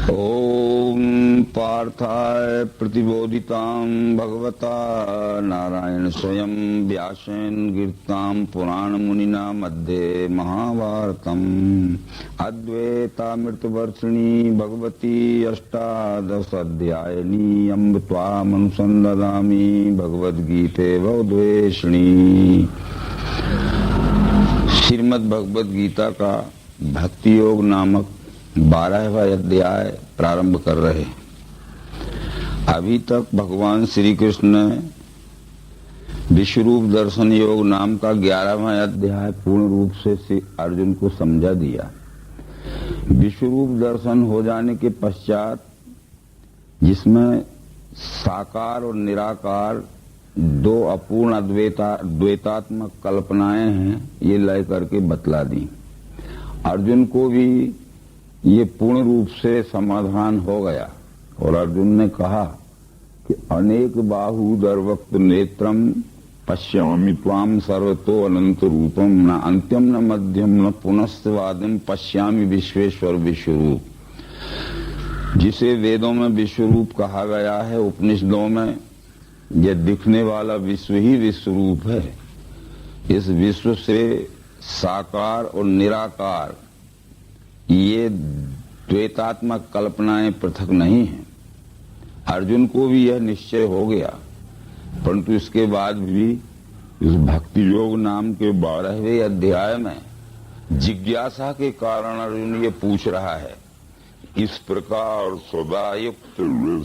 ओम पार्थाय प्रतिबोधितां भगवता नारायण स्वयं व्यासेन गिरतां पुराण मुनिना मध्ये महाभारतम् अद्वैतामृतवर्षिणी भगवती अष्टादश अध्यायिनी अम्ब त्वामनुसंदधामि भगवद्गीते भवद्वेषिणी। श्रीमद् भगवद गीता का भक्ति योग नामक 12वां अध्याय प्रारंभ कर रहे। अभी तक भगवान श्री कृष्ण ने विश्वरूप दर्शन योग नाम का 11वां अध्याय पूर्ण रूप से श्री अर्जुन को समझा दिया। विश्वरूप दर्शन हो जाने के पश्चात जिसमें साकार और निराकार दो अपूर्ण द्वैतात्मक कल्पनाएं हैं, ये लय करके बतला दी। अर्जुन को भी ये पूर्ण रूप से समाधान हो गया और अर्जुन ने कहा कि अनेक बाहुदर वक्त नेत्रम पश्यामि त्वाम सर्वतो अनंत रूपम न अंत्यम न मध्यम न पुनस्वादिम पश्यामि विश्वेश्वर विश्वरूप। जिसे वेदों में विश्वरूप कहा गया है, उपनिषदों में यह दिखने वाला विश्व ही विश्वरूप है। इस विश्व से साकार और निराकार ये द्वैतात्मक कल्पनाएं पृथक नहीं हैं। अर्जुन को भी यह निश्चय हो गया, परंतु इसके बाद भी इस भक्ति योग नाम के 12वें अध्याय में जिज्ञासा के कारण अर्जुन ये पूछ रहा है, इस प्रकार सदा युक्त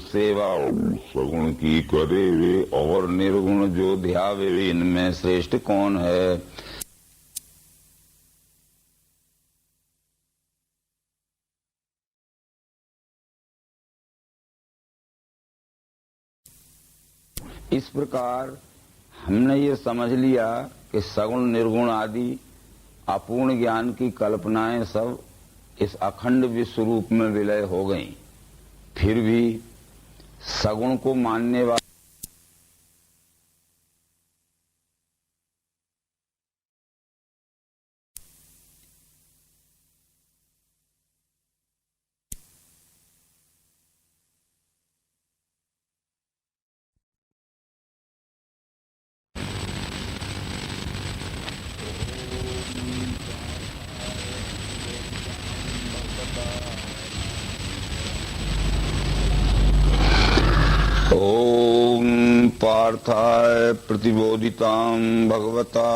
सेवा सगुण की करे वे और निर्गुण जो ध्यावे वे, इनमें श्रेष्ठ कौन है। इस प्रकार हमने ये समझ लिया कि सगुण निर्गुण आदि अपूर्ण ज्ञान की कल्पनाएं सब इस अखंड विश्व रूप में विलय हो गईं। फिर भी सगुण को मानने वाले ओम पार्थाय प्रतिबोधितां भगवता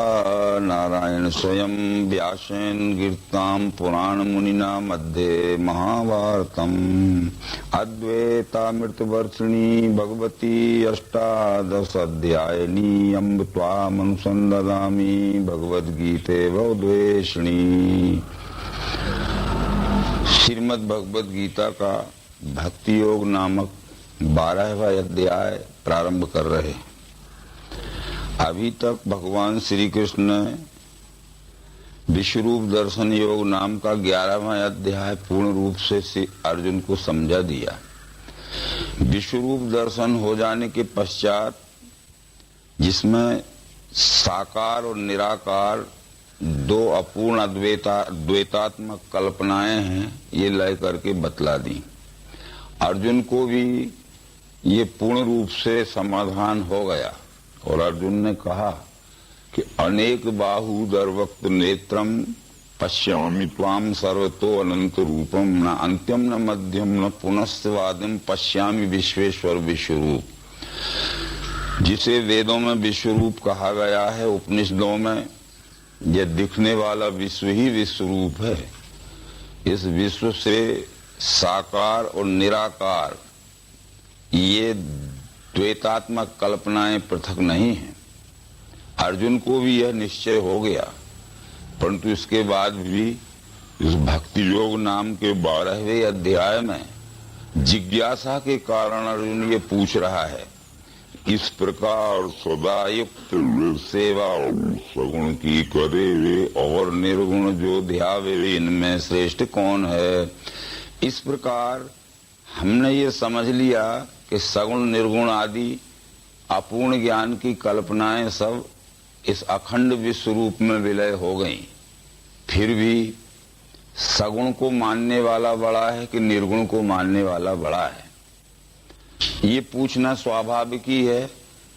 नारायण स्वयं व्यासेन गिरतां पुराण मुनिना मध्ये महाभारतम् अद्वैतामृतवर्षिणी भगवती अष्टादश अध्यायिनी अम्ब त्वामनुसंदधामि भगवद्गीते भवद्वेषिणी। श्रीमद् भगवद गीता का भक्ति योग नामक 12वां अध्याय प्रारंभ कर रहे। अभी तक भगवान श्री कृष्ण ने विश्वरूप दर्शन योग नाम का 11वां अध्याय पूर्ण रूप से श्री अर्जुन को समझा दिया। विश्वरूप दर्शन हो जाने के पश्चात जिसमें साकार और निराकार दो अपूर्ण द्वैतात्मक कल्पनाएं हैं, ये लय करके बतला दी। अर्जुन को भी ये पूर्ण रूप से समाधान हो गया और अर्जुन ने कहा कि अनेक बाहुदर वक्त नेत्रम पश्यामि त्वाम सर्वतो अनंत रूपम न अंत्यम न मध्यम न पुनस्वादिम पश्यामि विश्वेश्वर विश्वरूप। जिसे वेदों में विश्वरूप कहा गया है, उपनिषदों में यह दिखने वाला विश्व ही विश्वरूप है। इस विश्व से साकार और निराकार ये द्वैतात्मक कल्पनाएं पृथक नहीं हैं। अर्जुन को भी यह निश्चय हो गया, परंतु इसके बाद भी इस भक्ति योग नाम के 12वें अध्याय में जिज्ञासा के कारण अर्जुन ये पूछ रहा है, इस प्रकार सदा युक्त सेवा सगुण की करे वे और निर्गुण जो ध्यावे वे, इनमें श्रेष्ठ कौन है। इस प्रकार हमने ये समझ लिया कि सगुण निर्गुण आदि अपूर्ण ज्ञान की कल्पनाएं सब इस अखंड विश्व रूप में विलय हो गईं। फिर भी सगुण को मानने वाला बड़ा है कि निर्गुण को मानने वाला बड़ा है? ये पूछना स्वाभाविक ही है,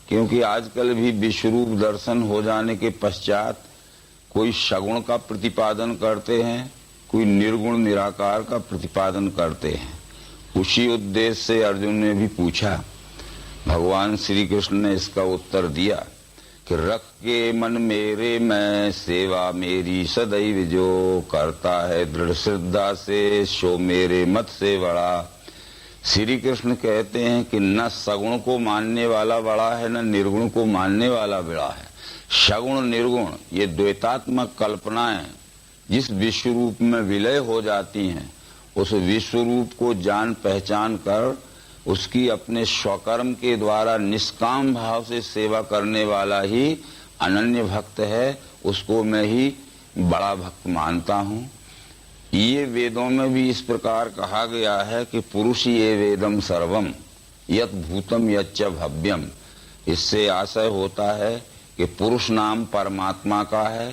क्योंकि आजकल भी विश्वरूप दर्शन हो जाने के पश्चात कोई सगुण का प्रतिपादन करते हैं, कोई निर्गुण निराकार का प्रतिपादन करते हैं। उसी उद्देश्य से अर्जुन ने भी पूछा। भगवान श्री कृष्ण ने इसका उत्तर दिया कि रख के मन मेरे में सेवा मेरी सदैव जो करता है दृढ़ श्रद्धा से सो मेरे मत से बड़ा। श्री कृष्ण कहते हैं कि न सगुण को मानने वाला बड़ा है, न निर्गुण को मानने वाला बड़ा है। सगुण निर्गुण ये द्वैतात्मक कल्पनाएं जिस विश्व रूप में विलय हो जाती हैं, उस विश्व रूप को जान पहचान कर उसकी अपने स्वकर्म के द्वारा निष्काम भाव से सेवा करने वाला ही अनन्य भक्त है। उसको मैं ही बड़ा भक्त मानता हूँ। ये वेदों में भी इस प्रकार कहा गया है कि पुरुष ये वेदम सर्वम यत भूतम यच्च भव्यम। इससे आशय होता है कि पुरुष नाम परमात्मा का है,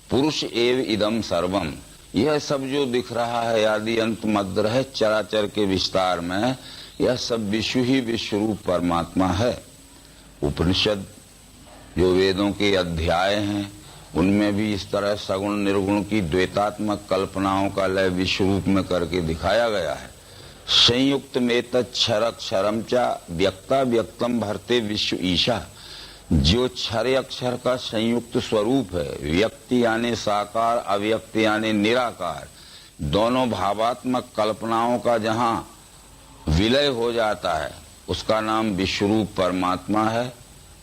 पुरुष एव इदम सर्वम। यह सब जो दिख रहा है आदि अंत मध्य है चराचर के विस्तार में, यह सब विश्व ही विश्व रूप परमात्मा है। उपनिषद जो वेदों के अध्याय हैं उनमें भी इस तरह सगुण निर्गुण की द्वैतात्मक कल्पनाओं का लय विश्व रूप में करके दिखाया गया है। संयुक्त में तत्क्षरक्षरम चा व्यक्ता व्यक्तम भरते विश्व ईशा। जो क्षर अक्षर का संयुक्त स्वरूप है, व्यक्ति यानी साकार, अव्यक्ति यानी निराकार, दोनों भावात्मक कल्पनाओं का जहाँ विलय हो जाता है उसका नाम विश्वरूप परमात्मा है।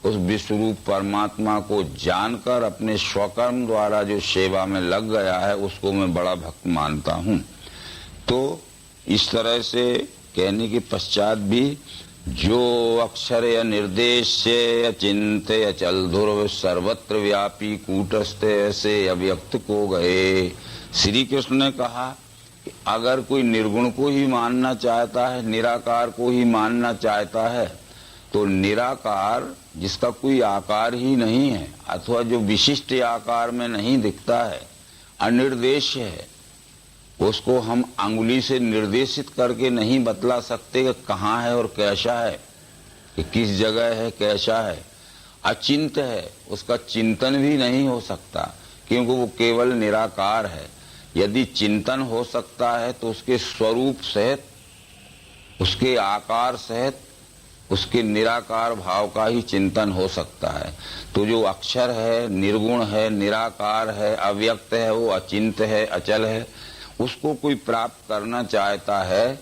उस विश्वरूप परमात्मा को जानकर अपने स्वकर्म द्वारा जो सेवा में लग गया है उसको मैं बड़ा भक्त मानता हूँ। तो इस तरह से कहने के पश्चात भी जो अक्षर या निर्देश अचिंत अचल ध्रुव सर्वत्र व्यापी कूटस्थ ऐसे अव्यक्त को गए। श्री कृष्ण ने कहा कि अगर कोई निर्गुण को ही मानना चाहता है, निराकार को ही मानना चाहता है, तो निराकार जिसका कोई आकार ही नहीं है अथवा जो विशिष्ट आकार में नहीं दिखता है, अनिर्देश है, उसको हम अंगुली से निर्देशित करके नहीं बतला सकते कि कहाँ है और कैसा है, कि किस जगह है, कैसा है। अचिंत है, उसका चिंतन भी नहीं हो सकता क्योंकि वो केवल निराकार है। यदि चिंतन हो सकता है तो उसके स्वरूप सहित, उसके आकार सहित, उसके निराकार भाव का ही चिंतन हो सकता है। तो जो अक्षर है, निर्गुण है, निराकार है, अव्यक्त है, वो अचिंत है, अचल है, उसको कोई प्राप्त करना चाहता है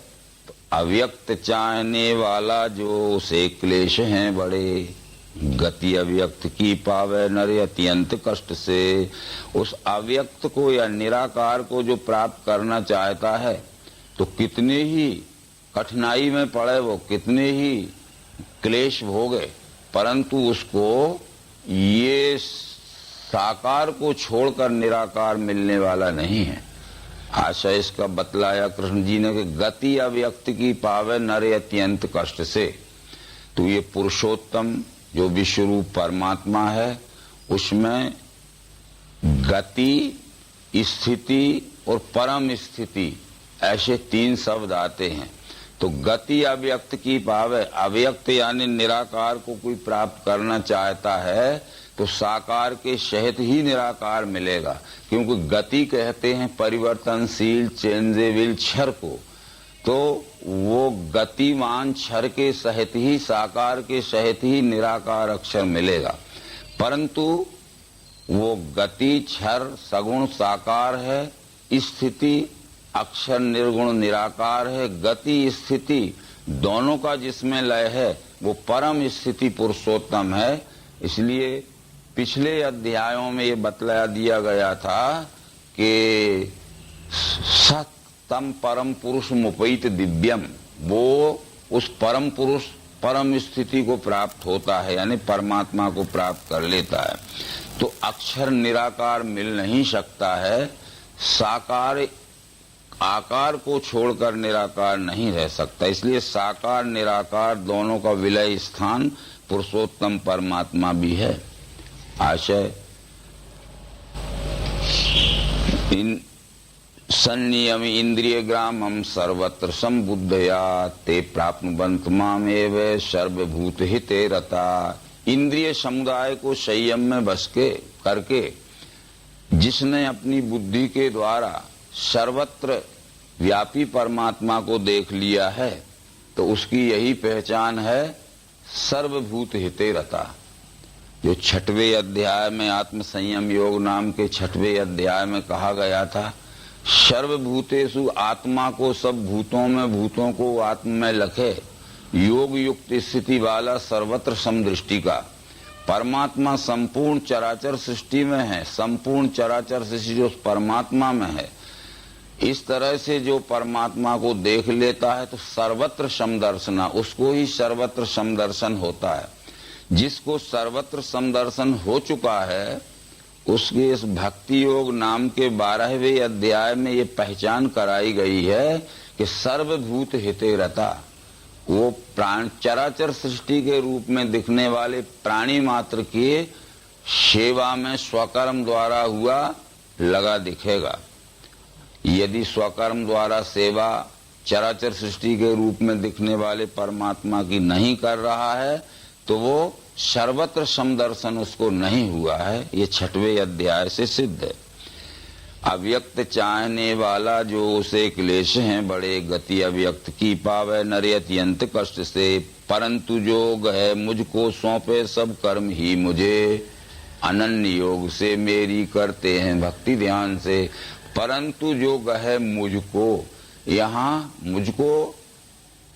तो अव्यक्त चाहने वाला जो उसे क्लेश हैं बड़े, गति अव्यक्त की पावे नर अत्यंत कष्ट से। उस अव्यक्त को या निराकार को जो प्राप्त करना चाहता है तो कितने ही कठिनाई में पड़े, वो कितने ही क्लेश भोगे, परंतु उसको ये साकार को छोड़कर निराकार मिलने वाला नहीं है। आशय इसका बतलाया कृष्ण जी ने कि गति अव्यक्त की पावे नर अत्यंत कष्ट से। तो ये पुरुषोत्तम जो विश्वरूप परमात्मा है उसमें गति, स्थिति और परम स्थिति ऐसे तीन शब्द आते हैं। तो गति अव्यक्त की पावे, अव्यक्त यानी निराकार को कोई प्राप्त करना चाहता है तो साकार के सहित ही निराकार मिलेगा, क्योंकि गति कहते हैं परिवर्तनशील चेंजेबल क्षर को। तो वो गतिमान क्षर के सहित ही, साकार के सहित ही निराकार अक्षर मिलेगा। परंतु वो गति क्षर सगुण साकार है, स्थिति अक्षर निर्गुण निराकार है। गति स्थिति दोनों का जिसमें लय है वो परम स्थिति पुरुषोत्तम है। इसलिए पिछले अध्यायों में ये बतलाया दिया गया था कि सतम परम पुरुष मुपैत दिव्यम, वो उस परम पुरुष परम स्थिति को प्राप्त होता है, यानी परमात्मा को प्राप्त कर लेता है। तो अक्षर निराकार मिल नहीं सकता है, साकार आकार को छोड़कर निराकार नहीं रह सकता। इसलिए साकार निराकार दोनों का विलय स्थान पुरुषोत्तम परमात्मा भी है। आशय इन संनियम इंद्रिय ग्रामम सर्वत्र संबुद्धया ते प्राप्नुवन्त मामेव सर्वभूत हिते रता। इंद्रिय समुदाय को संयम में बस के करके जिसने अपनी बुद्धि के द्वारा सर्वत्र व्यापी परमात्मा को देख लिया है तो उसकी यही पहचान है सर्वभूत हिते रता। जो 6वें अध्याय में आत्म संयम योग नाम के 6वें अध्याय में कहा गया था, सर्वभूतेषु आत्मा को सब भूतों में, भूतों को आत्मा में लखे, योग युक्त स्थिति वाला सर्वत्र समदृष्टि का परमात्मा संपूर्ण चराचर सृष्टि में है। संपूर्ण चराचर सृष्टि जो परमात्मा में है, इस तरह से जो परमात्मा को देख लेता है तो सर्वत्र समदर्शना, उसको ही सर्वत्र समदर्शन होता है। जिसको सर्वत्र समदर्शन हो चुका है उसके इस भक्ति योग नाम के 12वें अध्याय में ये पहचान कराई गई है कि सर्वभूत हिते रता। वो प्राण चराचर सृष्टि के रूप में दिखने वाले प्राणी मात्र की सेवा में स्वकर्म द्वारा हुआ लगा दिखेगा। यदि स्वकर्म द्वारा सेवा चराचर सृष्टि के रूप में दिखने वाले परमात्मा की नहीं कर रहा है तो वो सर्वत्र समदर्शन उसको नहीं हुआ है। ये 6वें अध्याय से सिद्ध है। अव्यक्त चाहने वाला जो उसे क्लेश हैं बड़े, गति अव्यक्त की पावे नरे अत्यंत कष्ट से, परंतु जो है मुझको सौंपे सब कर्म ही मुझे, अनन्य योग से मेरी करते हैं भक्ति ध्यान से। परंतु जो है मुझको, यहाँ मुझको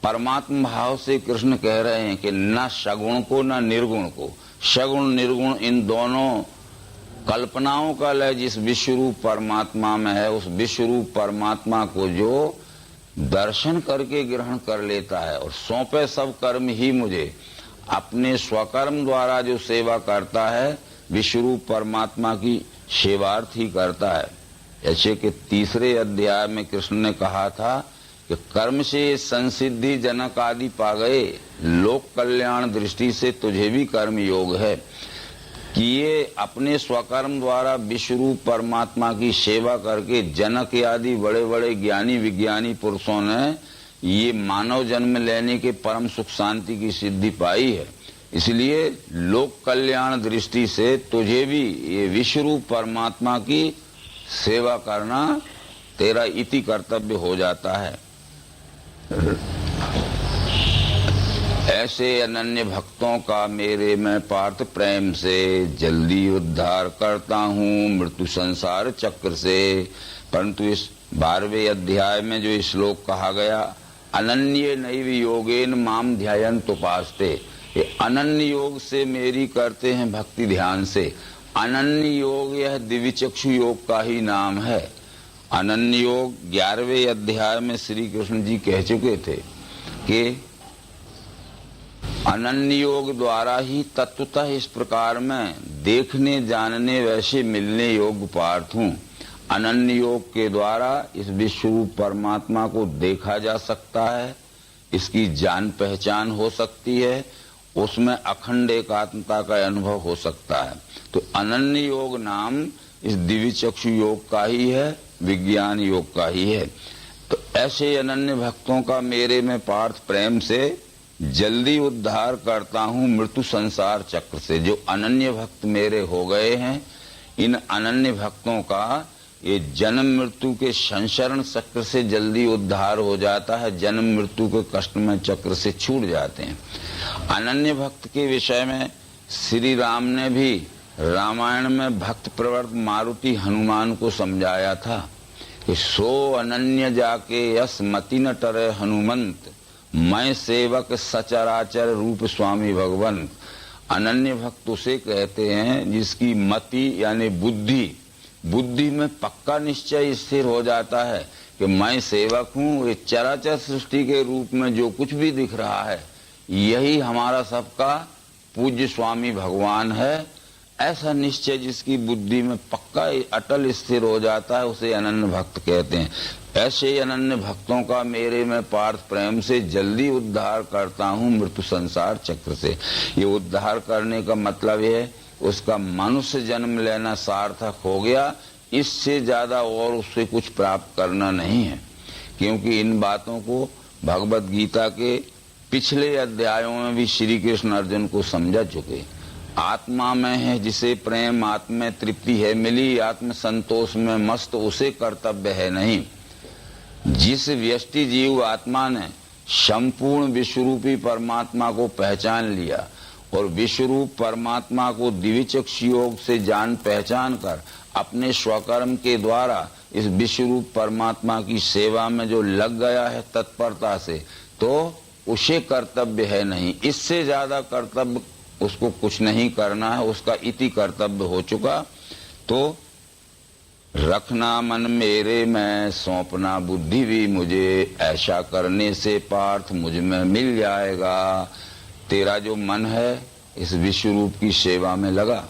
परमात्मा भाव से कृष्ण कह रहे हैं कि न सगुण को न निर्गुण को। सगुण निर्गुण इन दोनों कल्पनाओं का लय जिस विश्वरूप परमात्मा में है, उस विश्वरूप परमात्मा को जो दर्शन करके ग्रहण कर लेता है और सौंपे सब कर्म ही मुझे, अपने स्वकर्म द्वारा जो सेवा करता है विश्वरूप परमात्मा की सेवार्थ ही करता है। ऐसे कि 3रे अध्याय में कृष्ण ने कहा था कि कर्म से संसिद्धि जनक आदि पा गए, लोक कल्याण दृष्टि से तुझे भी कर्म योग है कि ये अपने स्वकर्म द्वारा विश्वरूप परमात्मा की सेवा करके जनक आदि बड़े बड़े ज्ञानी विज्ञानी पुरुषों ने ये मानव जन्म लेने के परम सुख शांति की सिद्धि पाई है। इसलिए लोक कल्याण दृष्टि से तुझे भी ये विश्वरूप परमात्मा की सेवा करना तेरा इति कर्तव्य हो जाता है। ऐसे अनन्य भक्तों का मेरे में पार्थ प्रेम से जल्दी उद्धार करता हूँ मृत्यु संसार चक्र से। परंतु इस 12वें अध्याय में जो श्लोक कहा गया, अनन्य नैव योगेन माम ध्यायन्त उपास्ते, ये अनन्य योग से मेरी करते हैं भक्ति ध्यान से। अनन्य योग यह दिव्य चक्षु योग का ही नाम है। अनन्य योग 11वें अध्याय में श्री कृष्ण जी कह चुके थे कि अनन्य योग द्वारा ही तत्वतः इस प्रकार में देखने जानने वैसे मिलने योग्य पार्थ हूँ। अनन्य योग के द्वारा इस विश्वरूप परमात्मा को देखा जा सकता है, इसकी जान पहचान हो सकती है, उसमें अखंड एकात्मता का अनुभव हो सकता है। तो अनन्य योग नाम इस दिव्य चक्षु योग का ही है, विज्ञान योग का ही है। तो ऐसे अनन्य भक्तों का मेरे में पार्थ प्रेम से जल्दी उद्धार करता हूँ मृत्यु संसार चक्र से। जो अनन्य भक्त मेरे हो गए हैं, इन अनन्य भक्तों का ये जन्म मृत्यु के संसरण चक्र से जल्दी उद्धार हो जाता है, जन्म मृत्यु के कष्टमय चक्र से छूट जाते हैं। अनन्य भक्त के विषय में श्री राम ने भी रामायण में भक्त प्रवर्त मारुति हनुमान को समझाया था कि सो अनन्य जाके यस मति न टरे हनुमंत, मैं सेवक सचराचर रूप स्वामी भगवंत। अनन्य भक्त उसे कहते हैं जिसकी मति यानी बुद्धि में पक्का निश्चय स्थिर हो जाता है कि मैं सेवक हूँ, ये चराचर सृष्टि के रूप में जो कुछ भी दिख रहा है यही हमारा सबका पूज्य स्वामी भगवान है। ऐसा निश्चय जिसकी बुद्धि में पक्का अटल स्थिर हो जाता है उसे अनन्य भक्त कहते हैं। ऐसे अनन्य भक्तों का मेरे में पार्थ प्रेम से जल्दी उद्धार करता हूँ मृत्यु संसार चक्र से। ये उद्धार करने का मतलब है उसका मनुष्य जन्म लेना सार्थक हो गया इससे ज्यादा और उससे कुछ प्राप्त करना नहीं है, क्योंकि इन बातों को भगवत गीता के पिछले अध्यायों में भी श्री कृष्ण अर्जुन को समझा चुके। आत्मा में है जिसे प्रेम, आत्म में तृप्ति है मिली, आत्म संतोष में मस्त, उसे कर्तव्य है नहीं। जिस व्यष्टि जीव आत्मा ने संपूर्ण विश्वरूपी परमात्मा को पहचान लिया और विश्वरूप परमात्मा को दिव्यचक्षु योग से जान पहचान कर अपने स्वकर्म के द्वारा इस विश्वरूप परमात्मा की सेवा में जो लग गया है तत्परता से, तो उसे कर्तव्य है नहीं। इससे ज्यादा कर्तव्य उसको कुछ नहीं करना है, उसका इति कर्तव्य हो चुका। तो रखना मन मेरे में, सौंपना बुद्धि भी मुझे, ऐसा करने से पार्थ मुझ में मिल जाएगा। तेरा जो मन है इस विश्वरूप की सेवा में लगा,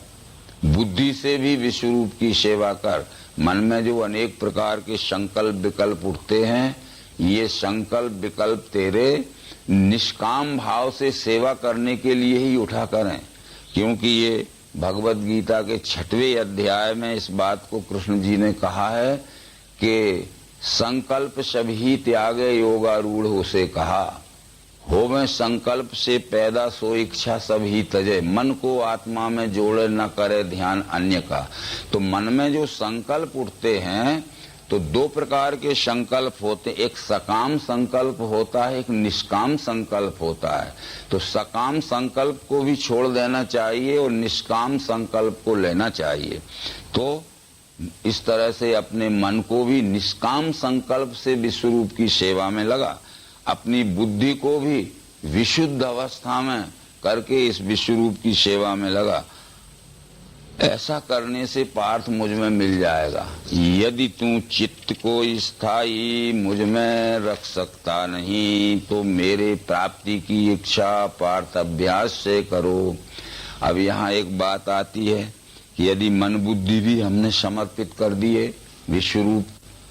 बुद्धि से भी विश्वरूप की सेवा कर। मन में जो अनेक प्रकार के संकल्प विकल्प उठते हैं, ये संकल्प विकल्प तेरे निष्काम भाव से सेवा करने के लिए ही उठा करें, क्योंकि ये भगवत गीता के 6वें अध्याय में इस बात को कृष्ण जी ने कहा है कि संकल्प सभी त्यागे योगारूढ़ उसे कहा, होवे संकल्प से पैदा सो इच्छा सभी तजे। मन को आत्मा में जोड़े न करे ध्यान अन्य का। तो मन में जो संकल्प उठते हैं तो दो प्रकार के संकल्प होते हैं, एक सकाम संकल्प होता है, एक निष्काम संकल्प होता है। तो सकाम संकल्प को भी छोड़ देना चाहिए और निष्काम संकल्प को लेना चाहिए। तो इस तरह से अपने मन को भी निष्काम संकल्प से विश्वरूप की सेवा में लगा, अपनी बुद्धि को भी विशुद्ध अवस्था में करके इस विश्वरूप की सेवा में लगा। ऐसा करने से पार्थ मुझ में मिल जाएगा। यदि तू चित्त को स्थायी मुझ में रख सकता नहीं तो मेरे प्राप्ति की इच्छा पार्थ अभ्यास से करो। अब यहाँ एक बात आती है कि यदि मन बुद्धि भी हमने समर्पित कर दिए विश्वरूप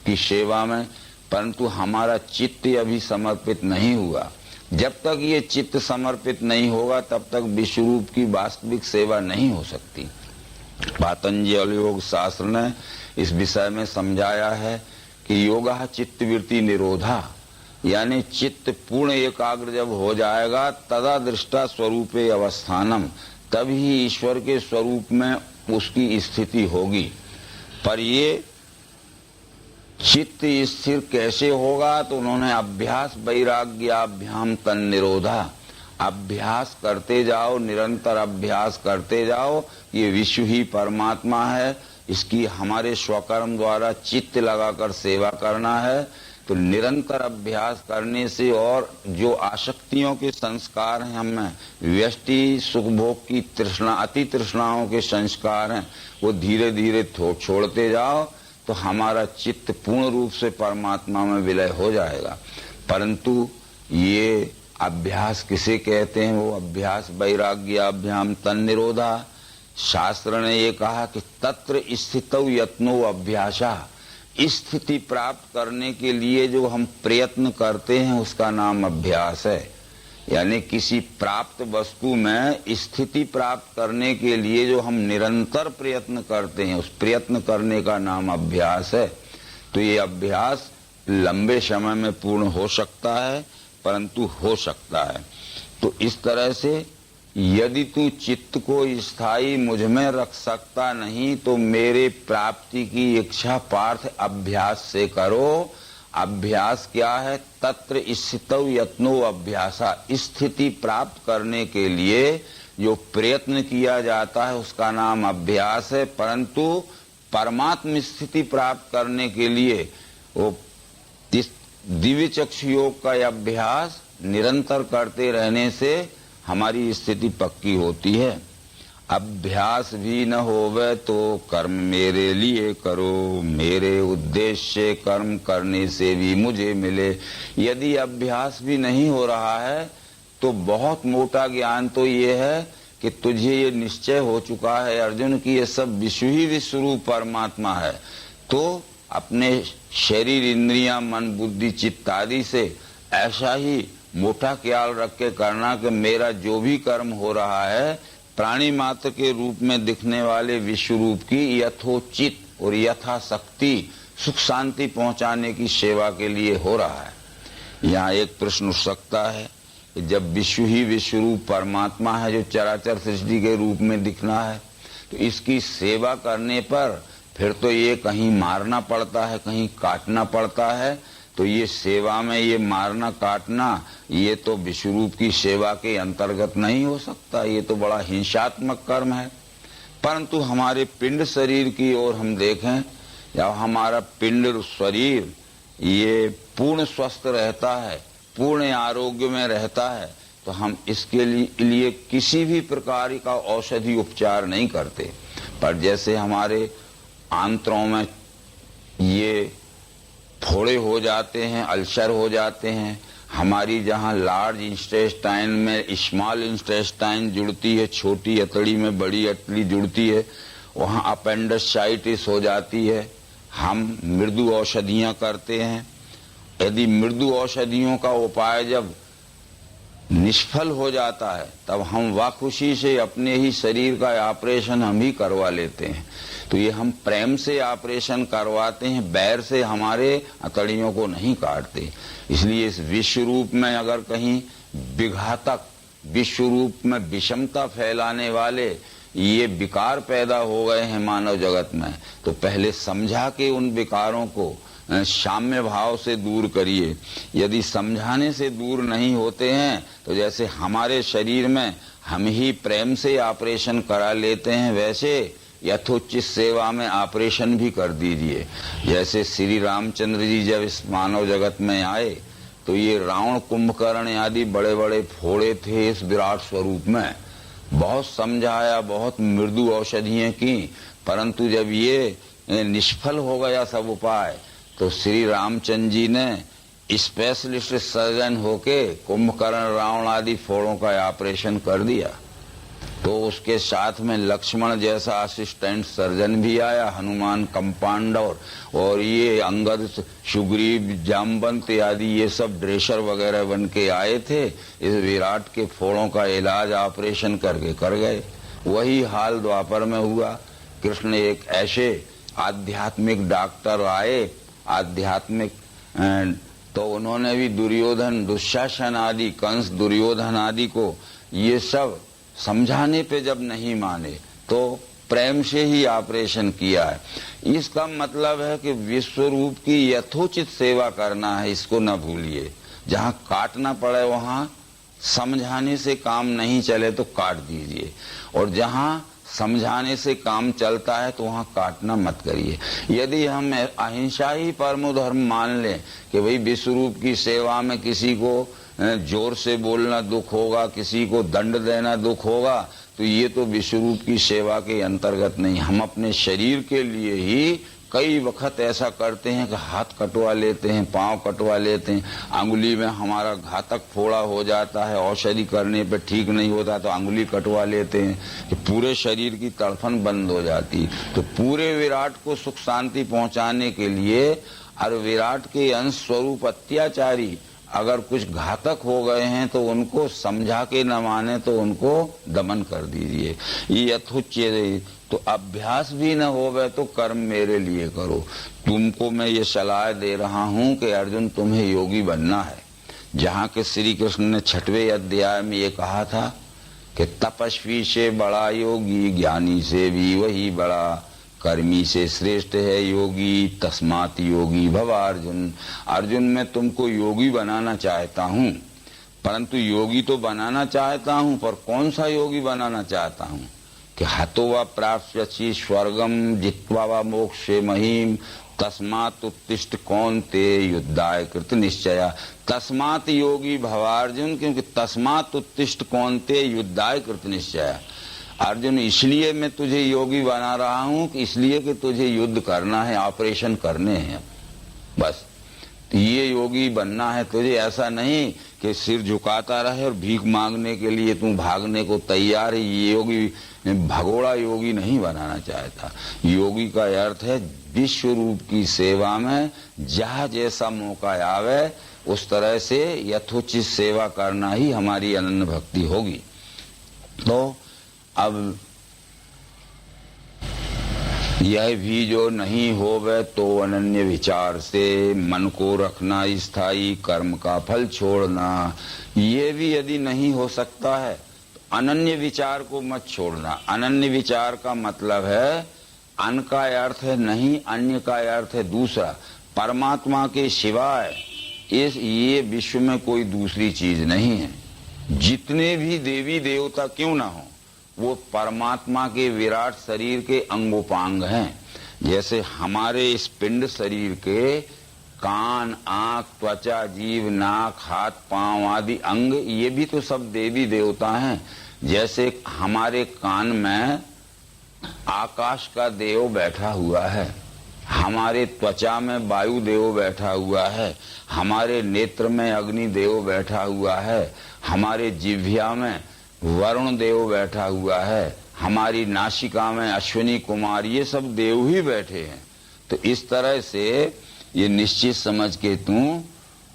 की सेवा में, परंतु हमारा चित्त अभी समर्पित नहीं हुआ। जब तक ये चित्त समर्पित नहीं होगा तब तक विश्वरूप की वास्तविक सेवा नहीं हो सकती। पातंजल योग शास्त्र ने इस विषय में समझाया है कि योगा चित्त वृत्ति निरोधा, यानी चित्त पूर्ण एकाग्र जब हो जाएगा तदा दृष्टा स्वरूपे अवस्थानम, तभी ईश्वर के स्वरूप में उसकी स्थिति होगी। पर ये चित्त स्थिर कैसे होगा, तो उन्होंने अभ्यास वैराग्याभ्याम तन निरोधा, अभ्यास करते जाओ, निरंतर अभ्यास करते जाओ। ये विश्व ही परमात्मा है, इसकी हमारे स्वकर्म द्वारा चित्त लगाकर सेवा करना है। तो निरंतर अभ्यास करने से और जो आसक्तियों के संस्कार हैं हमें, व्यष्टि सुख भोग की तृष्णा, अति तृष्णाओं के संस्कार हैं, वो धीरे धीरे छोड़ते जाओ तो हमारा चित्त पूर्ण रूप से परमात्मा में विलय हो जाएगा। परंतु ये अभ्यास किसे कहते हैं? वो अभ्यास वैराग्याभ्याम तन निरोधा। शास्त्र ने ये कहा कि तत्र स्थितौ यत्नो अभ्यासा, स्थिति प्राप्त करने के लिए जो हम प्रयत्न करते हैं उसका नाम अभ्यास है। यानी किसी प्राप्त वस्तु में स्थिति प्राप्त करने के लिए जो हम निरंतर प्रयत्न करते हैं उस प्रयत्न करने का नाम अभ्यास है। तो ये अभ्यास लंबे समय में पूर्ण हो सकता है, परंतु हो सकता है। तो इस तरह से यदि तू चित्त को स्थायी मुझ में रख सकता नहीं तो मेरे प्राप्ति की इच्छा पार्थ अभ्यास से करो। अभ्यास क्या है? तत्र स्थितौ यत्नो अभ्यासा, स्थिति प्राप्त करने के लिए जो प्रयत्न किया जाता है उसका नाम अभ्यास है। परंतु परमात्म स्थिति प्राप्त करने के लिए वो दिव्य चक्षु योग का अभ्यास निरंतर करते रहने से हमारी स्थिति पक्की होती है। अभ्यास भी न होवे तो कर्म मेरे लिए करो, मेरे उद्देश्य से कर्म करने से भी मुझे मिले। यदि अभ्यास भी नहीं हो रहा है तो बहुत मोटा ज्ञान तो ये है कि तुझे ये निश्चय हो चुका है अर्जुन की ये सब विश्व ही विश्वरूप परमात्मा है। तो अपने शरीर, इंद्रियां, मन, बुद्धि, चित्त आदि से ऐसा ही मोटा ख्याल रख के करना कि मेरा जो भी कर्म हो रहा है प्राणी मात्र के रूप में दिखने वाले विश्व रूप की यथोचित और यथाशक्ति सुख शांति पहुंचाने की सेवा के लिए हो रहा है। यहाँ एक प्रश्न उठ सकता है कि जब विश्व ही विश्व रूप परमात्मा है जो चराचर सृष्टि के रूप में दिखना है, तो इसकी सेवा करने पर फिर तो ये कहीं मारना पड़ता है, कहीं काटना पड़ता है। तो ये सेवा में ये मारना काटना ये तो विश्व रूप की सेवा के अंतर्गत नहीं हो सकता, ये तो बड़ा हिंसात्मक कर्म है। परंतु हमारे पिंड शरीर की ओर हम देखें, या हमारा पिंड शरीर ये पूर्ण स्वस्थ रहता है, पूर्ण आरोग्य में रहता है, तो हम इसके लिए किसी भी प्रकार का औषधि उपचार नहीं करते। पर जैसे हमारे आंत्रों में ये फोड़े हो जाते हैं, अल्सर हो जाते हैं, हमारी जहाँ लार्ज इंटेस्टाइन में स्मॉल इंटेस्टाइन जुड़ती है, छोटी अतड़ी में बड़ी अतड़ी जुड़ती है, वहाँ अपेंडिसाइटिस हो जाती है। हम मृदु औषधियाँ करते हैं। यदि मृदु औषधियों का उपाय जब निष्फल हो जाता है, तब हम वाखुशी से अपने ही शरीर का ऑपरेशन हम ही करवा लेते हैं। तो ये हम प्रेम से ऑपरेशन करवाते हैं, बैर से हमारे अतड़ियों को नहीं काटते। इसलिए इस विश्व रूप में अगर कहीं विघातक, विश्व रूप में विषमता फैलाने वाले ये विकार पैदा हो गए हैं मानव जगत में, तो पहले समझा के उन विकारों को साम्य भाव से दूर करिए। यदि समझाने से दूर नहीं होते हैं, तो जैसे हमारे शरीर में हम ही प्रेम से ऑपरेशन करा लेते हैं, वैसे यथोचित सेवा में ऑपरेशन भी कर दीजिए। जैसे श्री रामचंद्र जी जब इस मानव जगत में आए, तो ये रावण, कुंभकर्ण आदि बड़े बड़े फोड़े थे इस विराट स्वरूप में। बहुत समझाया, बहुत मृदु औषधियां की, परंतु जब ये निष्फल हो गया सब उपाय, तो श्री रामचंद्र जी ने स्पेशलिस्ट सर्जन होके कुंभकर्ण, रावण आदि फोड़ों का ऑपरेशन कर दिया। तो उसके साथ में लक्ष्मण जैसा असिस्टेंट सर्जन भी आया, हनुमान कंपाउंडर, और ये अंगद, सुग्रीव, जामवंत आदि ये सब ड्रेसर वगैरह बन के आए थे। इस विराट के फोड़ों का इलाज ऑपरेशन करके कर गए। वही हाल द्वापर में हुआ। कृष्ण एक ऐसे आध्यात्मिक डॉक्टर आए, आध्यात्मिक, तो उन्होंने भी दुर्योधन, दुशासन आदि, कंस, दुर्योधन आदि को ये सब समझाने पे जब नहीं माने, तो प्रेम से ही ऑपरेशन किया है। इसका मतलब है कि विश्व रूप की यथोचित सेवा करना है, इसको न भूलिए। जहाँ काटना पड़े वहाँ समझाने से काम नहीं चले तो काट दीजिए, और जहाँ समझाने से काम चलता है तो वहाँ काटना मत करिए। यदि हम अहिंसा ही परमो धर्म मान लें कि भाई विश्व रूप की सेवा में किसी को जोर से बोलना दुख होगा, किसी को दंड देना दुख होगा, तो ये तो विश्व रूप की सेवा के अंतर्गत नहीं। हम अपने शरीर के लिए ही कई वक्त ऐसा करते हैं कि हाथ कटवा लेते हैं, पांव कटवा लेते हैं, अंगुली में हमारा घातक फोड़ा हो जाता है, औषधि करने पे ठीक नहीं होता तो अंगुली कटवा लेते हैं कि पूरे शरीर की तड़फन बंद हो जाती। तो पूरे विराट को सुख शांति पहुंचाने के लिए और विराट के अंश स्वरूप अत्याचारी अगर कुछ घातक हो गए हैं तो उनको समझा के न माने तो उनको दमन कर दीजिए। ये यथोचित, तो अभ्यास भी न होवे तो कर्म मेरे लिए करो। तुमको मैं ये सलाह दे रहा हूं कि अर्जुन तुम्हें योगी बनना है। जहाँ के श्री कृष्ण ने 6वें अध्याय में ये कहा था कि तपस्वी से बड़ा योगी, ज्ञानी से भी वही बड़ा, कर्मी से श्रेष्ठ है योगी, तस्मात् योगी भव अर्जुन। अर्जुन मैं तुमको योगी बनाना चाहता हूँ, परंतु योगी तो बनाना चाहता हूँ, पर कौन सा योगी बनाना चाहता हूँ कि हतो वा प्राप्स्यसि स्वर्गम जित्वा वा मोक्षे महीम तस्मात् उत्तिष्ठ कौन्तेय युद्धाय कृत निश्चया। तस्मात् योगी भवार्जुन, क्योंकि तस्मात् उत्तिष्ठ कौन्तेय युद्धाय कृत निश्चया। अर्जुन इसलिए मैं तुझे योगी बना रहा हूं कि इसलिए कि तुझे युद्ध करना है, ऑपरेशन करने हैं, बस ये योगी बनना है तुझे। ऐसा नहीं कि सिर झुकाता रहे और भीख मांगने के लिए तू भागने को तैयार है। ये योगी भगोड़ा योगी नहीं बनाना चाहता। योगी का अर्थ है विश्व रूप की सेवा में जहाँ जैसा मौका आवे उस तरह से यथोचित सेवा करना ही हमारी अनन्य भक्ति होगी। तो अब यह भी जो नहीं होवे तो अनन्य विचार से मन को रखना स्थायी कर्म का फल छोड़ना। ये भी यदि नहीं हो सकता है तो अनन्य विचार को मत छोड़ना। अनन्य विचार का मतलब है अन का अर्थ है नहीं, अन्य का अर्थ है दूसरा। परमात्मा के सिवाय ये विश्व में कोई दूसरी चीज नहीं है। जितने भी देवी देवता क्यों ना हो, वो परमात्मा के विराट शरीर के अंगोपांग हैं। जैसे हमारे इस पिंड शरीर के कान, आंख, त्वचा, जीभ, नाक, हाथ, पांव आदि अंग, ये भी तो सब देवी देवता हैं। जैसे हमारे कान में आकाश का देव बैठा हुआ है, हमारे त्वचा में वायु देव बैठा हुआ है, हमारे नेत्र में अग्नि देव बैठा हुआ है, हमारे जिह्वा में वरुण देव बैठा हुआ है, हमारी नासिका में अश्विनी कुमार, ये सब देव ही बैठे हैं। तो इस तरह से ये निश्चित समझ के तू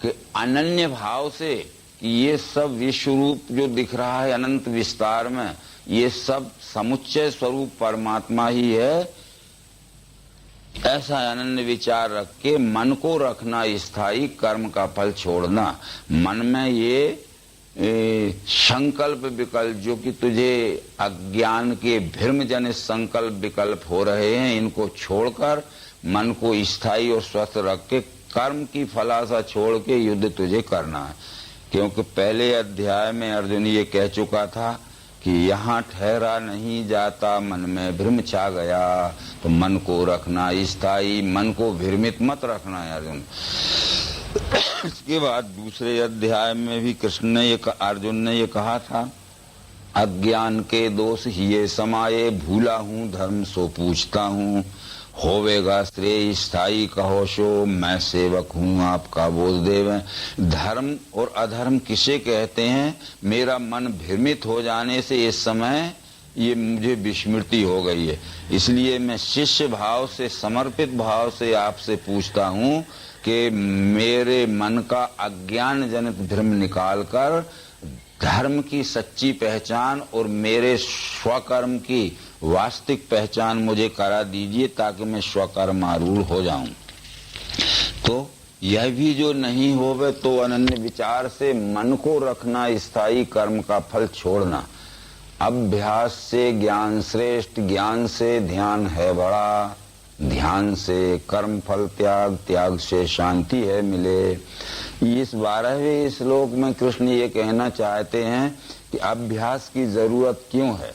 कि अनन्य भाव से ये सब विश्व रूप जो दिख रहा है अनंत विस्तार में, ये सब समुच्चय स्वरूप परमात्मा ही है। ऐसा अनन्य विचार रख के मन को रखना स्थायी, कर्म का फल छोड़ना। मन में ये संकल्प विकल्प जो कि तुझे अज्ञान के भ्रम जनित संकल्प विकल्प हो रहे हैं, इनको छोड़कर मन को स्थायी और स्वस्थ रख के कर्म की फलासा छोड़ के युद्ध तुझे करना है। क्योंकि पहले अध्याय में अर्जुन ये कह चुका था कि यहाँ ठहरा नहीं जाता, मन में भ्रम छा गया। तो मन को रखना स्थायी, मन को भ्रमित मत रखना है अर्जुन। इसके बाद दूसरे अध्याय में भी अर्जुन ने ये कहा था, अज्ञान के दोष हिये समाये, भूला हूँ धर्म सो पूछता हूँ, होवेगा श्रेय स्थायी कहो सो, मैं सेवक हूँ आपका बोल देवे। धर्म और अधर्म किसे कहते हैं? मेरा मन भ्रमित हो जाने से इस समय ये मुझे विस्मृति हो गई है, इसलिए मैं शिष्य भाव से, समर्पित भाव से आपसे पूछता हूँ कि मेरे मन का अज्ञान जनित भ्रम निकालकर धर्म की सच्ची पहचान और मेरे स्वकर्म की वास्तविक पहचान मुझे करा दीजिए, ताकि मैं स्वकर्मारूढ़ हो जाऊं। तो यह भी जो नहीं होवे तो अनन्य विचार से मन को रखना स्थायी, कर्म का फल छोड़ना। अभ्यास से ज्ञान श्रेष्ठ, ज्ञान से ध्यान है बड़ा, ध्यान से कर्म फल त्याग, त्याग से शांति है मिले। इस 12वें श्लोक में कृष्ण ये कहना चाहते हैं कि अभ्यास की जरूरत क्यों है,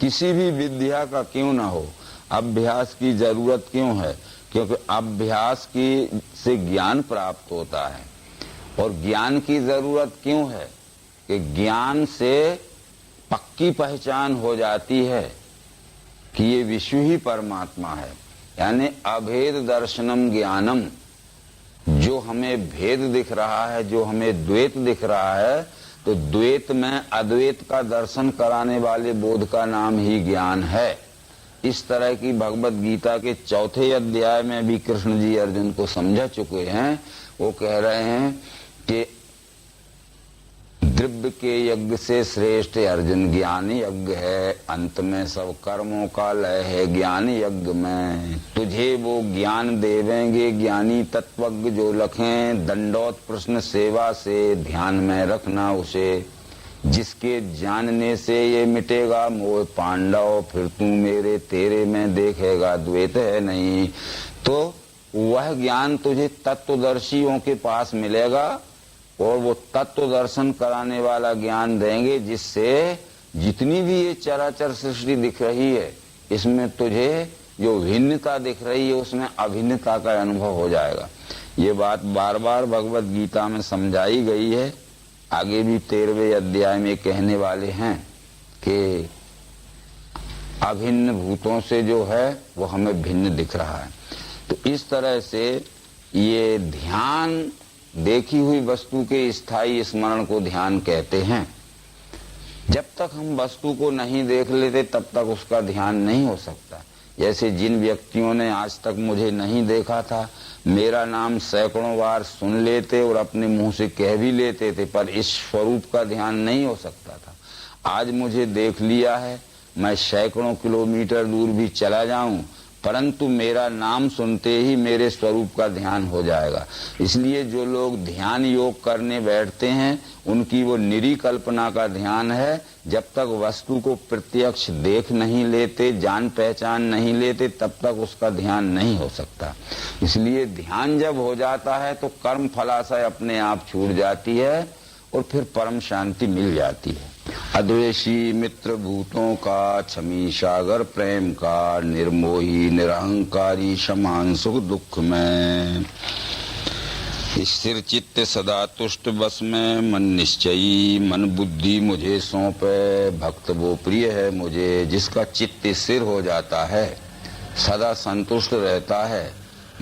किसी भी विद्या का क्यों ना हो, अभ्यास की जरूरत क्यों है? क्योंकि अभ्यास की से ज्ञान प्राप्त होता है। और ज्ञान की जरूरत क्यों है? कि ज्ञान से पक्की पहचान हो जाती है कि ये विश्व ही परमात्मा है। यानी अभेद दर्शनम ज्ञानम, जो हमें भेद दिख रहा है, जो हमें द्वैत दिख रहा है, तो द्वैत में अद्वैत का दर्शन कराने वाले बोध का नाम ही ज्ञान है। इस तरह की भगवत गीता के 4थे अध्याय में भी कृष्ण जी अर्जुन को समझा चुके हैं। वो कह रहे हैं कि द्रव्य के यज्ञ से श्रेष्ठ अर्जुन ज्ञान यज्ञ है, अंत में सब कर्मों का लय है ज्ञान यज्ञ में। तुझे वो ज्ञान देवेंगे ज्ञानी तत्वज्ञ जो लखें, दंडौत प्रश्न सेवा से ध्यान में रखना उसे, जिसके जानने से ये मिटेगा मोह पांडव, फिर तू मेरे तेरे में देखेगा द्वैत है नहीं। तो वह ज्ञान तुझे तत्वदर्शियों के पास मिलेगा और वो तत्व दर्शन कराने वाला ज्ञान देंगे, जिससे जितनी भी ये चराचर सृष्टि दिख रही है, इसमें तुझे जो भिन्नता दिख रही है उसमें अभिन्नता का अनुभव हो जाएगा। ये बात बार बार भगवत गीता में समझाई गई है। आगे भी 13वें अध्याय में कहने वाले हैं कि अभिन्न भूतों से जो है वो हमें भिन्न दिख रहा है। तो इस तरह से ये ध्यान, देखी हुई वस्तु के स्थायी स्मरण को ध्यान कहते हैं। जब तक हम वस्तु को नहीं देख लेते तब तक उसका ध्यान नहीं हो सकता। जैसे जिन व्यक्तियों ने आज तक मुझे नहीं देखा था, मेरा नाम सैकड़ों बार सुन लेते और अपने मुंह से कह भी लेते थे, पर इस स्वरूप का ध्यान नहीं हो सकता था। आज मुझे देख लिया है, मैं सैकड़ों किलोमीटर दूर भी चला जाऊं, परंतु मेरा नाम सुनते ही मेरे स्वरूप का ध्यान हो जाएगा। इसलिए जो लोग ध्यान योग करने बैठते हैं उनकी वो निरी कल्पना का ध्यान है। जब तक वस्तु को प्रत्यक्ष देख नहीं लेते, जान पहचान नहीं लेते, तब तक उसका ध्यान नहीं हो सकता। इसलिए ध्यान जब हो जाता है तो कर्म फलाशय अपने आप छूट जाती है और फिर परम शांति मिल जाती है। अद्वेषी मित्र भूतों का, क्षमी सागर प्रेम का, निर्मोही निरहंकारी समान सुख दुख में, स्थिर चित्त सदा तुष्ट बस में, मन निश्चयी मन बुद्धि मुझे सौंपे, भक्त वो प्रिय है मुझे। जिसका चित्त स्थिर हो जाता है, सदा संतुष्ट रहता है,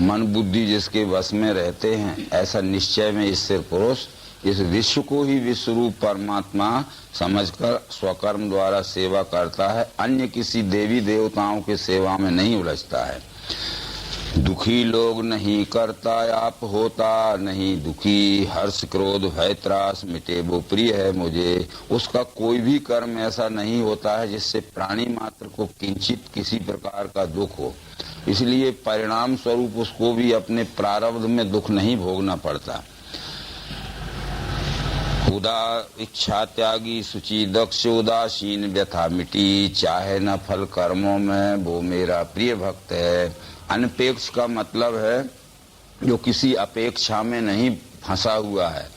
मन बुद्धि जिसके वश में रहते हैं, ऐसा निश्चय में स्थिर पुरुष इस विश्व को ही विश्वरूप परमात्मा समझकर स्वकर्म द्वारा सेवा करता है। अन्य किसी देवी देवताओं के सेवा में नहीं उलझता है। दुखी लोग नहीं करता आप होता नहीं दुखी, हर्ष क्रोध भय त्रास मिटे वो प्रिय है मुझे। उसका कोई भी कर्म ऐसा नहीं होता है जिससे प्राणी मात्र को किंचित किसी प्रकार का दुख हो। इसलिए परिणाम स्वरूप उसको भी अपने प्रारब्ध में दुख नहीं भोगना पड़ता। उदा इच्छा त्यागी सुचि दक्ष उदासीन व्यथा मिटी, चाहे न फल कर्मों में वो मेरा प्रिय भक्त है। अनपेक्ष का मतलब है जो किसी अपेक्षा में नहीं फंसा हुआ है।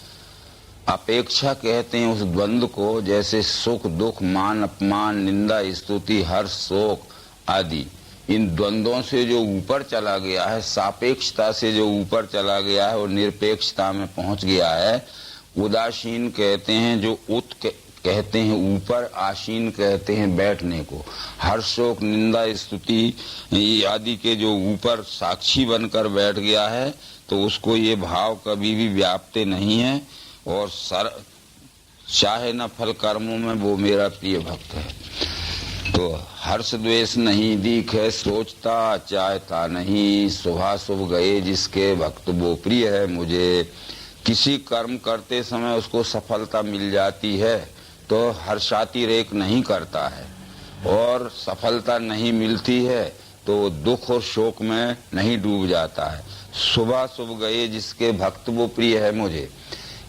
अपेक्षा कहते हैं उस द्वंद्व को, जैसे सुख दुख मान अपमान निंदा स्तुति हर्ष शोक आदि, इन द्वंद्वों से जो ऊपर चला गया है, सापेक्षता से जो ऊपर चला गया है, वो निरपेक्षता में पहुंच गया है। उदासीन कहते हैं जो कहते हैं ऊपर, आसीन कहते हैं बैठने को। हर्ष शोक निंदा स्तुति आदि के जो ऊपर साक्षी बनकर बैठ गया है, तो उसको ये भाव कभी भी व्याप्ते नहीं है। और चाहे न फल कर्मों में वो मेरा प्रिय भक्त है। तो हर्ष द्वेष नहीं दिखे सोचता, चाहता नहीं शुभाशुभ गए जिसके भक्त वो प्रिय है मुझे। किसी कर्म करते समय उसको सफलता मिल जाती है तो हर्षातिरेक नहीं करता है, और सफलता नहीं मिलती है तो दुख और शोक में नहीं डूब जाता है। शुभाशुभ गए जिसके भक्त वो प्रिय है मुझे।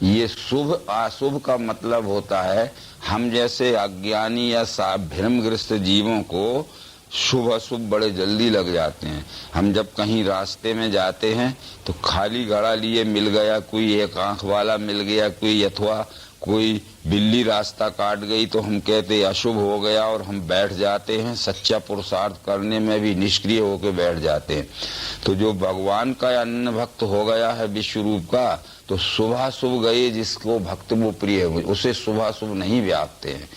ये शुभ अशुभ का मतलब होता है, हम जैसे अज्ञानी या भ्रमग्रस्त जीवों को शुभ अशुभ बड़े जल्दी लग जाते हैं। हम जब कहीं रास्ते में जाते हैं तो खाली घड़ा लिए मिल गया, कोई एक आंख वाला मिल गया, कोई अथवा कोई बिल्ली रास्ता काट गई, तो हम कहते अशुभ हो गया और हम बैठ जाते हैं। सच्चा पुरुषार्थ करने में भी निष्क्रिय होकर बैठ जाते हैं। तो जो भगवान का अन्न भक्त हो गया है विश्व रूप का, तो शुभाशुभ गए जिसको भक्त वो प्रिय है, उसे शुभाशुभ नहीं व्यापते हैं।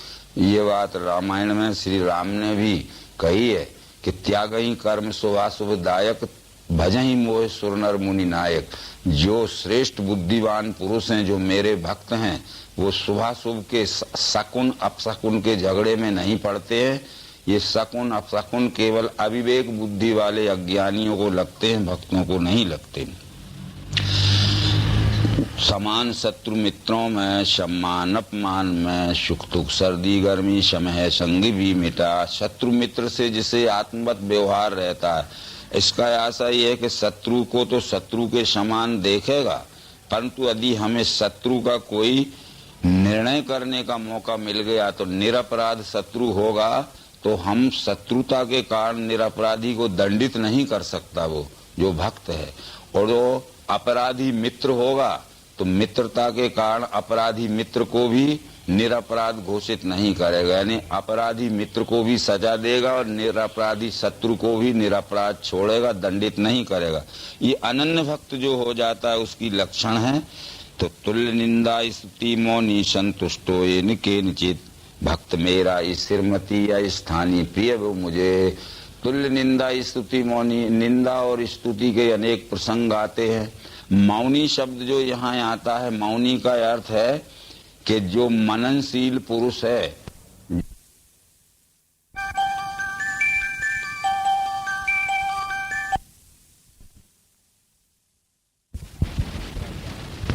ये बात रामायण में श्री राम ने भी कही है कि त्यागई कर्म शुभाशुभ दायक, भजहि मोह सुर नर मुनि नायक। जो श्रेष्ठ बुद्धिवान पुरुष हैं, जो मेरे भक्त हैं, वो शुभाशुभ के सकुन अपशकुन के झगड़े में नहीं पड़ते हैं। ये सकुन अपशकुन केवल अविवेक बुद्धि वाले अज्ञानियों को लगते हैं, भक्तों को नहीं लगते। समान शत्रु मित्रों में, सम्मान अपमान में, सुख दुख सर्दी गर्मी समय संग भी मिटा। शत्रु मित्र से जिसे आत्मवत व्यवहार रहता है, इसका आशा ये है कि शत्रु को तो शत्रु के समान देखेगा, परंतु यदि हमें शत्रु का कोई निर्णय करने का मौका मिल गया तो निरपराध शत्रु होगा, तो हम शत्रुता के कारण निरपराधी को दंडित नहीं कर सकता वो जो भक्त है। और वो अपराधी मित्र होगा तो मित्रता के कारण अपराधी मित्र को भी निरपराध घोषित नहीं करेगा, यानी अपराधी मित्र को भी सजा देगा और निरपराधी शत्रु को भी निरपराध छोड़ेगा, दंडित नहीं करेगा। ये अनन्य भक्त जो हो जाता है उसकी लक्षण है। तो तुल्य निंदा स्तुति मौनी संतुष्टो ये निकेनचित, भक्त मेरा स्थिरमति या स्थानीय प्रिय वो मुझे। तुल्य निंदा स्तुति मौनी, निंदा और स्तुति के अनेक प्रसंग आते हैं। मौनी शब्द जो यहाँ आता है, मौनी का अर्थ है कि जो मननशील पुरुष है,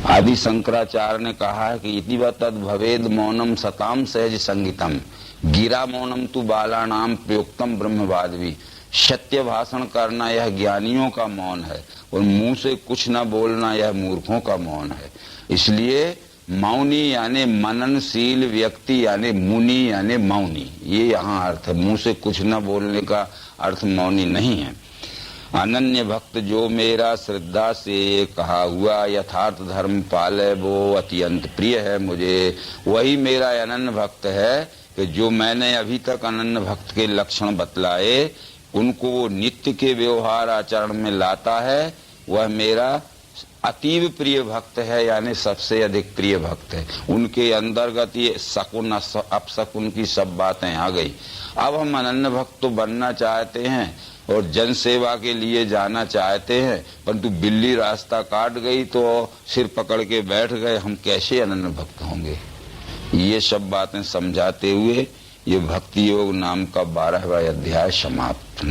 आदि शंकराचार्य ने कहा है कि इति वा तद भवेद मौनम सताम सहज संगीतम, गिरा मौनम तु बालानाम प्रयुक्तम ब्रह्मवादवी। सत्य भाषण करना यह ज्ञानियों का मौन है, और मुंह से कुछ न बोलना यह मूर्खों का मौन है। इसलिए मौनी यानी मननशील व्यक्ति यानी मुनि यानी मौनी, ये यहाँ अर्थ है। मुंह से कुछ न बोलने का अर्थ मौनी नहीं है। अनन्य भक्त जो मेरा श्रद्धा से कहा हुआ, यथार्थ धर्म पाले वो अत्यंत प्रिय है मुझे। वही मेरा अनन्य भक्त है कि जो मैंने अभी तक अनन्य भक्त के लक्षण बतलाए, उनको वो नित्य के व्यवहार आचरण में लाता है, वह मेरा अतीव प्रिय भक्त है, यानी सबसे अधिक प्रिय भक्त है। उनके अंतर्गत ये सकुन अपसकुन की सब बातें आ गई। अब हम अनन्य भक्त तो बनना चाहते हैं और जन सेवा के लिए जाना चाहते हैं, परंतु बिल्ली रास्ता काट गई तो सिर पकड़ के बैठ गए, हम कैसे अनन्य भक्त होंगे। ये सब बातें समझाते हुए ये भक्ति योग नाम का 12वां अध्याय समाप्त।